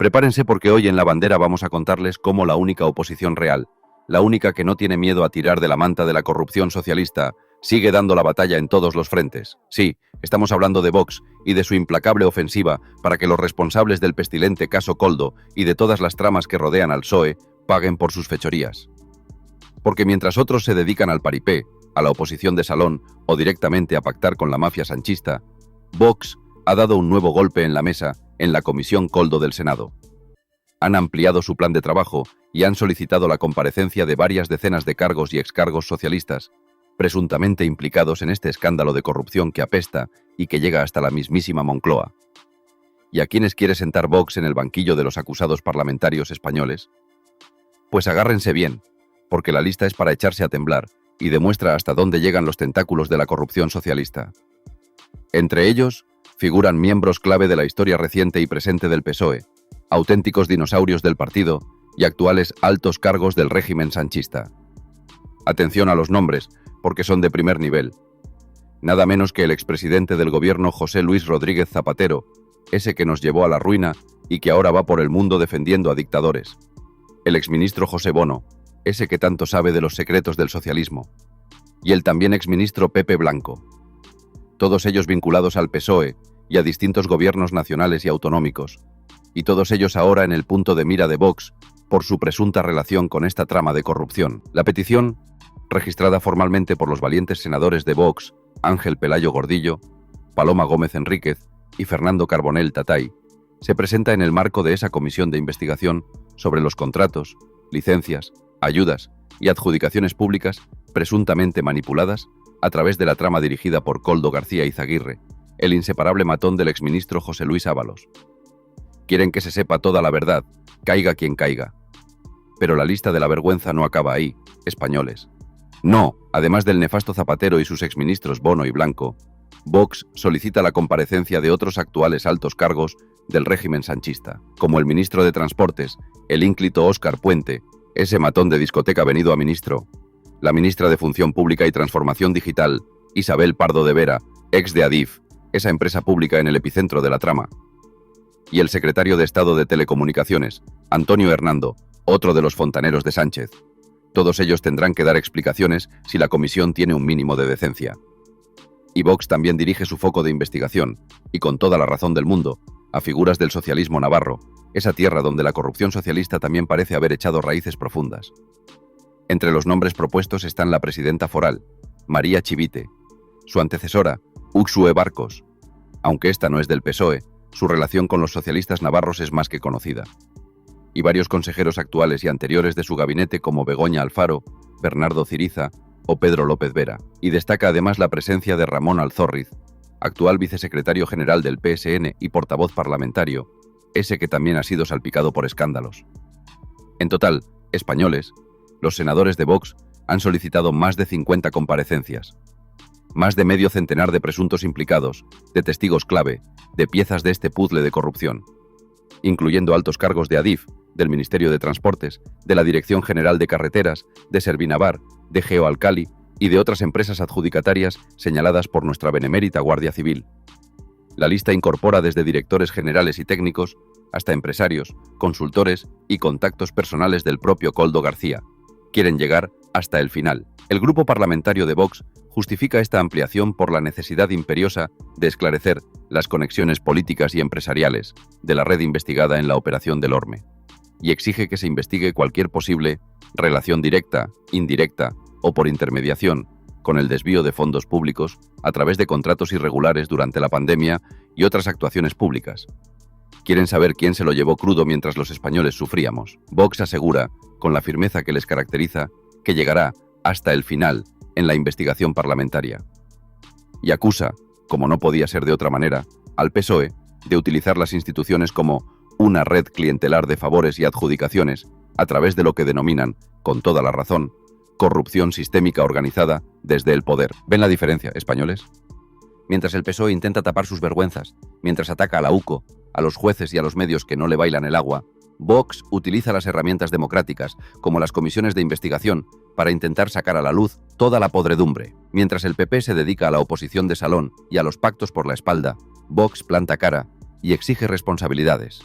Prepárense porque hoy en La Bandera vamos a contarles cómo la única oposición real, la única que no tiene miedo a tirar de la manta de la corrupción socialista, sigue dando la batalla en todos los frentes. Sí, estamos hablando de Vox y de su implacable ofensiva para que los responsables del pestilente caso Koldo y de todas las tramas que rodean al PSOE paguen por sus fechorías. Porque mientras otros se dedican al paripé, a la oposición de salón o directamente a pactar con la mafia sanchista, Vox ha dado un nuevo golpe en la mesa en la Comisión Koldo del Senado. Han ampliado su plan de trabajo y han solicitado la comparecencia de varias decenas de cargos y excargos socialistas, presuntamente implicados en este escándalo de corrupción que apesta y que llega hasta la mismísima Moncloa. ¿Y a quiénes quiere sentar Vox en el banquillo de los acusados parlamentarios españoles? Pues agárrense bien, porque la lista es para echarse a temblar y demuestra hasta dónde llegan los tentáculos de la corrupción socialista. Entre ellos, figuran miembros clave de la historia reciente y presente del PSOE, auténticos dinosaurios del partido y actuales altos cargos del régimen sanchista. Atención a los nombres, porque son de primer nivel. Nada menos que el expresidente del gobierno José Luis Rodríguez Zapatero, ese que nos llevó a la ruina y que ahora va por el mundo defendiendo a dictadores. El exministro José Bono, ese que tanto sabe de los secretos del socialismo. Y el también exministro Pepe Blanco. Todos ellos vinculados al PSOE y a distintos gobiernos nacionales y autonómicos, y todos ellos ahora en el punto de mira de Vox por su presunta relación con esta trama de corrupción. La petición, registrada formalmente por los valientes senadores de Vox, Ángel Pelayo Gordillo, Paloma Gómez Enríquez y Fernando Carbonell Tatay, se presenta en el marco de esa comisión de investigación sobre los contratos, licencias, ayudas y adjudicaciones públicas presuntamente manipuladas a través de la trama dirigida por Koldo García Izaguirre, el inseparable matón del exministro José Luis Ábalos. Quieren que se sepa toda la verdad, caiga quien caiga. Pero la lista de la vergüenza no acaba ahí, españoles. No, además del nefasto Zapatero y sus exministros Bono y Blanco, Vox solicita la comparecencia de otros actuales altos cargos del régimen sanchista, como el ministro de Transportes, el ínclito Óscar Puente, ese matón de discoteca venido a ministro, la ministra de Función Pública y Transformación Digital, Isabel Pardo de Vera, ex de Adif, esa empresa pública en el epicentro de la trama, y el secretario de Estado de Telecomunicaciones, Antonio Hernando, otro de los fontaneros de Sánchez. Todos ellos tendrán que dar explicaciones si la comisión tiene un mínimo de decencia. Y Vox también dirige su foco de investigación, y con toda la razón del mundo, a figuras del socialismo navarro, esa tierra donde la corrupción socialista también parece haber echado raíces profundas. Entre los nombres propuestos están la presidenta foral, María Chivite, su antecesora, Uxue Barcos. Aunque esta no es del PSOE, su relación con los socialistas navarros es más que conocida. Y varios consejeros actuales y anteriores de su gabinete como Begoña Alfaro, Bernardo Ciriza o Pedro López Vera. Y destaca además la presencia de Ramón Alzorriz, actual vicesecretario general del PSN y portavoz parlamentario, ese que también ha sido salpicado por escándalos. En total, españoles, los senadores de Vox han solicitado más de 50 comparecencias. Más de medio centenar de presuntos implicados, de testigos clave, de piezas de este puzzle de corrupción, incluyendo altos cargos de Adif, del Ministerio de Transportes, de la Dirección General de Carreteras, de Servinavar, de Geoalcali y de otras empresas adjudicatarias señaladas por nuestra benemérita Guardia Civil. La lista incorpora desde directores generales y técnicos hasta empresarios, consultores y contactos personales del propio Koldo García. Quieren llegar hasta el final. El grupo parlamentario de Vox justifica esta ampliación por la necesidad imperiosa de esclarecer las conexiones políticas y empresariales de la red investigada en la operación del Orme, y exige que se investigue cualquier posible relación directa, indirecta o por intermediación con el desvío de fondos públicos a través de contratos irregulares durante la pandemia y otras actuaciones públicas. Quieren saber quién se lo llevó crudo mientras los españoles sufríamos. Vox asegura, con la firmeza que les caracteriza, que llegará hasta el final en la investigación parlamentaria. Y acusa, como no podía ser de otra manera, al PSOE de utilizar las instituciones como una red clientelar de favores y adjudicaciones a través de lo que denominan, con toda la razón, corrupción sistémica organizada desde el poder. ¿Ven la diferencia, españoles? Mientras el PSOE intenta tapar sus vergüenzas, mientras ataca a la UCO, a los jueces y a los medios que no le bailan el agua, Vox utiliza las herramientas democráticas, como las comisiones de investigación, para intentar sacar a la luz toda la podredumbre. Mientras el PP se dedica a la oposición de salón y a los pactos por la espalda, Vox planta cara y exige responsabilidades.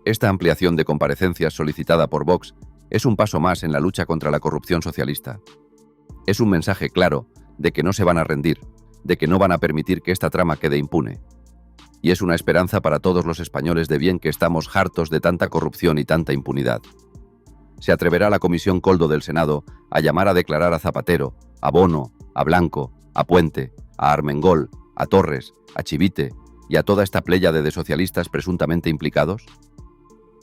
Esta ampliación de comparecencias solicitada por Vox es un paso más en la lucha contra la corrupción socialista. Es un mensaje claro de que no se van a rendir, de que no van a permitir que esta trama quede impune. Y es una esperanza para todos los españoles de bien que estamos hartos de tanta corrupción y tanta impunidad. Se atreverá la Comisión Koldo del Senado a llamar a declarar a Zapatero, a Bono, a Blanco, a Puente, a Armengol, a Torres, a Chivite y a toda esta pléyade de socialistas presuntamente implicados?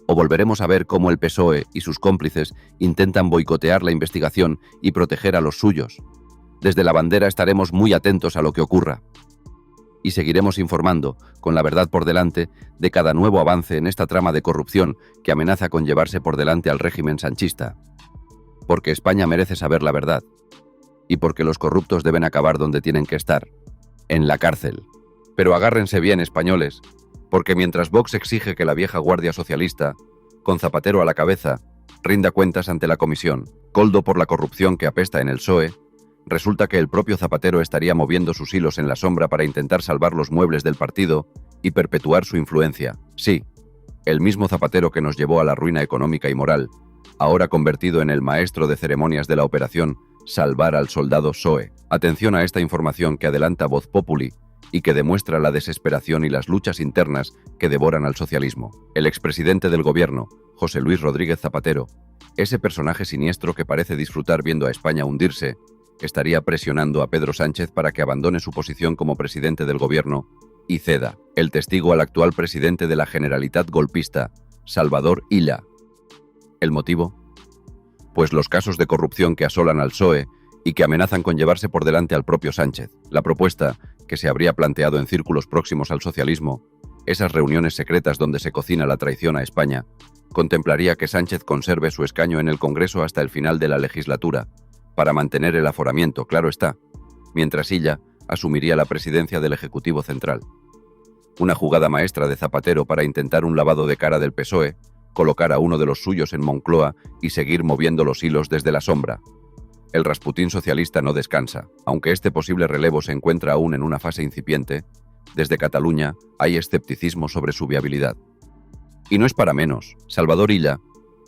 ¿O volveremos a ver cómo el PSOE y sus cómplices intentan boicotear la investigación y proteger a los suyos? Desde la bandera estaremos muy atentos a lo que ocurra. Y seguiremos informando, con la verdad por delante, de cada nuevo avance en esta trama de corrupción que amenaza con llevarse por delante al régimen sanchista. Porque España merece saber la verdad. Y porque los corruptos deben acabar donde tienen que estar, en la cárcel. Pero agárrense bien, españoles, porque mientras Vox exige que la vieja guardia socialista, con Zapatero a la cabeza, rinda cuentas ante la Comisión Koldo por la corrupción que apesta en el PSOE, resulta que el propio Zapatero estaría moviendo sus hilos en la sombra para intentar salvar los muebles del partido y perpetuar su influencia. Sí, el mismo Zapatero que nos llevó a la ruina económica y moral, ahora convertido en el maestro de ceremonias de la operación Salvar al soldado PSOE. Atención a esta información que adelanta Voz Populi y que demuestra la desesperación y las luchas internas que devoran al socialismo. El expresidente del gobierno, José Luis Rodríguez Zapatero, ese personaje siniestro que parece disfrutar viendo a España hundirse, estaría presionando a Pedro Sánchez para que abandone su posición como presidente del gobierno y ceda el testigo al actual presidente de la Generalitat golpista, Salvador Illa. ¿El motivo? Pues los casos de corrupción que asolan al PSOE y que amenazan con llevarse por delante al propio Sánchez. La propuesta, que se habría planteado en círculos próximos al socialismo, esas reuniones secretas donde se cocina la traición a España, contemplaría que Sánchez conserve su escaño en el Congreso hasta el final de la legislatura, para mantener el aforamiento, claro está, mientras Illa asumiría la presidencia del Ejecutivo Central. Una jugada maestra de Zapatero para intentar un lavado de cara del PSOE, colocar a uno de los suyos en Moncloa y seguir moviendo los hilos desde la sombra. El Rasputín socialista no descansa. Aunque este posible relevo se encuentra aún en una fase incipiente, desde Cataluña hay escepticismo sobre su viabilidad. Y no es para menos, Salvador Illa,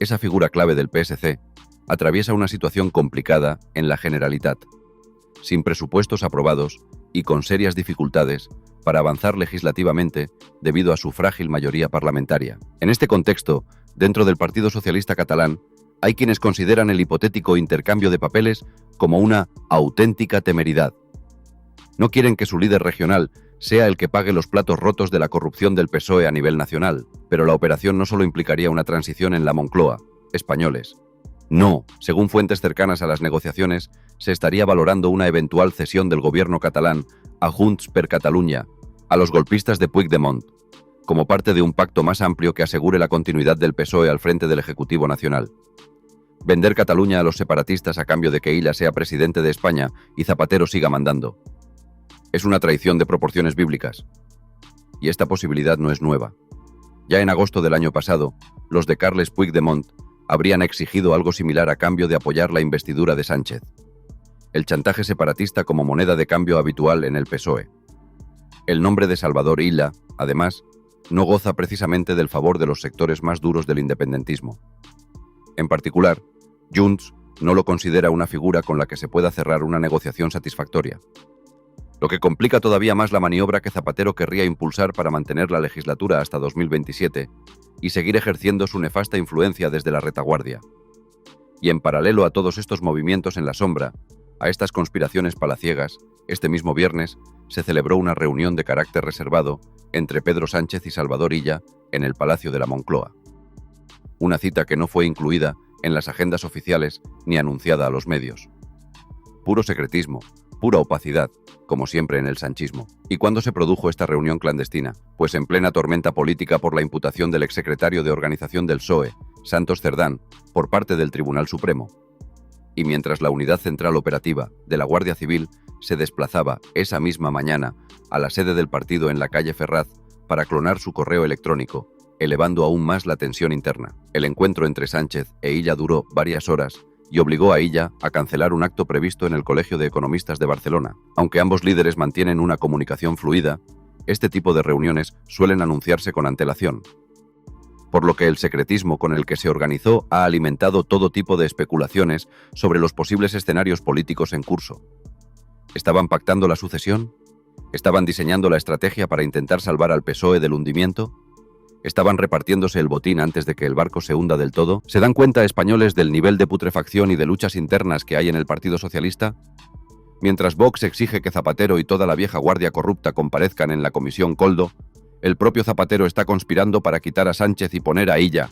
esa figura clave del PSC, atraviesa una situación complicada en la Generalitat, sin presupuestos aprobados y con serias dificultades para avanzar legislativamente debido a su frágil mayoría parlamentaria. En este contexto, dentro del Partido Socialista Catalán, hay quienes consideran el hipotético intercambio de papeles como una auténtica temeridad. No quieren que su líder regional sea el que pague los platos rotos de la corrupción del PSOE a nivel nacional, pero la operación no solo implicaría una transición en la Moncloa, españoles. No, según fuentes cercanas a las negociaciones, se estaría valorando una eventual cesión del gobierno catalán a Junts per Catalunya, a los golpistas de Puigdemont, como parte de un pacto más amplio que asegure la continuidad del PSOE al frente del Ejecutivo Nacional. Vender Cataluña a los separatistas a cambio de que Illa sea presidente de España y Zapatero siga mandando. Es una traición de proporciones bíblicas. Y esta posibilidad no es nueva. Ya en agosto del año pasado, los de Carles Puigdemont habrían exigido algo similar a cambio de apoyar la investidura de Sánchez. El chantaje separatista como moneda de cambio habitual en el PSOE. El nombre de Salvador Illa, además, no goza precisamente del favor de los sectores más duros del independentismo. En particular, Junts no lo considera una figura con la que se pueda cerrar una negociación satisfactoria. Lo que complica todavía más la maniobra que Zapatero querría impulsar para mantener la legislatura hasta 2027 y seguir ejerciendo su nefasta influencia desde la retaguardia. Y en paralelo a todos estos movimientos en la sombra, a estas conspiraciones palaciegas, este mismo viernes se celebró una reunión de carácter reservado entre Pedro Sánchez y Salvador Illa en el Palacio de la Moncloa. Una cita que no fue incluida en las agendas oficiales ni anunciada a los medios. Puro secretismo, pura opacidad, como siempre en el sanchismo. ¿Y cuándo se produjo esta reunión clandestina? Pues en plena tormenta política por la imputación del exsecretario de Organización del PSOE, Santos Cerdán, por parte del Tribunal Supremo. Y mientras la Unidad Central Operativa de la Guardia Civil se desplazaba esa misma mañana a la sede del partido en la calle Ferraz para clonar su correo electrónico, elevando aún más la tensión interna. El encuentro entre Sánchez e Illa duró varias horas y obligó a Illa a cancelar un acto previsto en el Colegio de Economistas de Barcelona. Aunque ambos líderes mantienen una comunicación fluida, este tipo de reuniones suelen anunciarse con antelación. por lo que el secretismo con el que se organizó ha alimentado todo tipo de especulaciones sobre los posibles escenarios políticos en curso. ¿Estaban pactando la sucesión? ¿Estaban diseñando la estrategia para intentar salvar al PSOE del hundimiento? ¿Estaban repartiéndose el botín antes de que el barco se hunda del todo? ¿Se dan cuenta españoles del nivel de putrefacción y de luchas internas que hay en el Partido Socialista? Mientras Vox exige que Zapatero y toda la vieja guardia corrupta comparezcan en la Comisión Coldo, el propio Zapatero está conspirando para quitar a Sánchez y poner a Illa.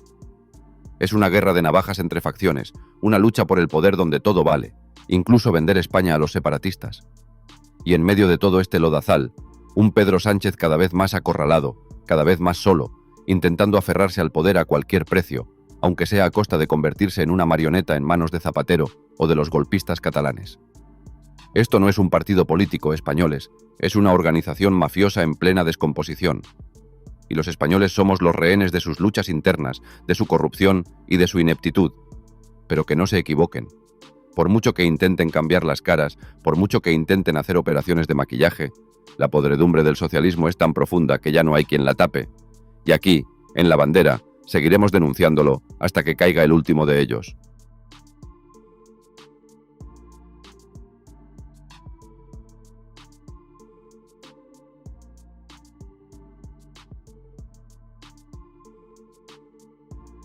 Es una guerra de navajas entre facciones, una lucha por el poder donde todo vale, incluso vender España a los separatistas. Y en medio de todo este lodazal, un Pedro Sánchez cada vez más acorralado, cada vez más solo, intentando aferrarse al poder a cualquier precio, aunque sea a costa de convertirse en una marioneta en manos de Zapatero o de los golpistas catalanes. Esto no es un partido político, españoles, es una organización mafiosa en plena descomposición. Y los españoles somos los rehenes de sus luchas internas, de su corrupción y de su ineptitud. Pero que no se equivoquen. Por mucho que intenten cambiar las caras, por mucho que intenten hacer operaciones de maquillaje, la podredumbre del socialismo es tan profunda que ya no hay quien la tape. Y aquí, en La Bandera, seguiremos denunciándolo hasta que caiga el último de ellos.